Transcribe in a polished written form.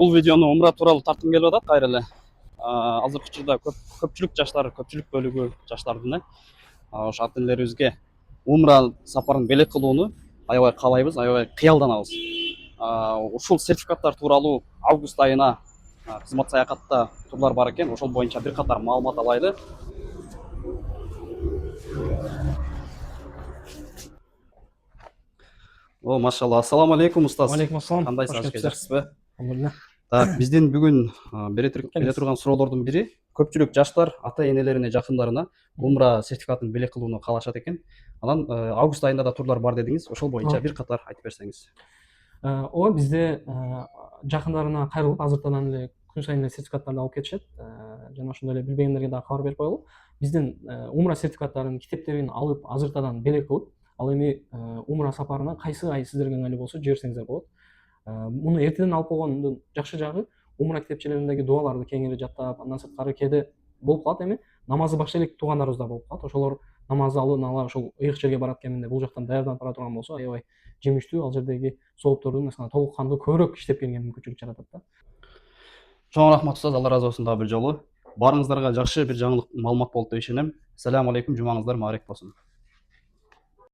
Бул видеону умра тууралуу тарткым келип атат кайра эле. Азыркы учурда көпчүлүк жаштар, көпчүлүк бөлүгү жаштардын ошо ата энелерибизге умра сапарын белек кылууну аябай каалайбыз, аябай кыялданабыз. Ушул сертификаттар тууралуу август айына кызмат саякатта турлар бар экен. Ошол боюнча бир катар маалымат алайлы. Машалла. Ассаламу алейкум, устаз. Алейкум ассалам. Кандайсыз, Хош келипсиз. жакшысызбы? Алхамдулилlah. Так, биздин бүгүн бере турган суроолордун бири көпчүлүк жаштар ата энелерине, жакындарына умра сертификатын белек кылууну каалашат экен. Анан август айында да турлар бар дедиңиз. Ошол боюнча бир катар айтып берсеңиз. Ооба, бизде жакындарына кайрылып азыртадан эле күн сайын эле сертификаттарды алып кетишет. Жана ошондой эле билбегендерге дагы кабар берип коелу. Биздин умра сертификаттарын, китептерин алып азыртадан белек кылып, ал эми умра сапарына кайсы ай сиздерге ыңгайлуу болсо жиберсеңиздер болот. Муну эртеден алып койгондун жакшы жагы, умра китепчелериндеги дуаларды кеңири жаттап, андан сырткары кээде болуп калат эми намазы башка элек туугандарыбыз да болуп калат. Ошолор намаз алып ошол ыйык жерге барат экенмин деп бул жактан даярданып бара турган болсо, аябай жемиштүү, ал жердеги сооптордун толук кандуу көбүрөөк иштеп келген мүмкүнчүлүк жаратат да. Чоң рахмат устаз, Алла разы болсун дагы бир жолу. Баарыңыздарга жакшы бир жаңылык маалымат болду деп ишенем. Салам алейкум, жумаңыздар маарек болсун.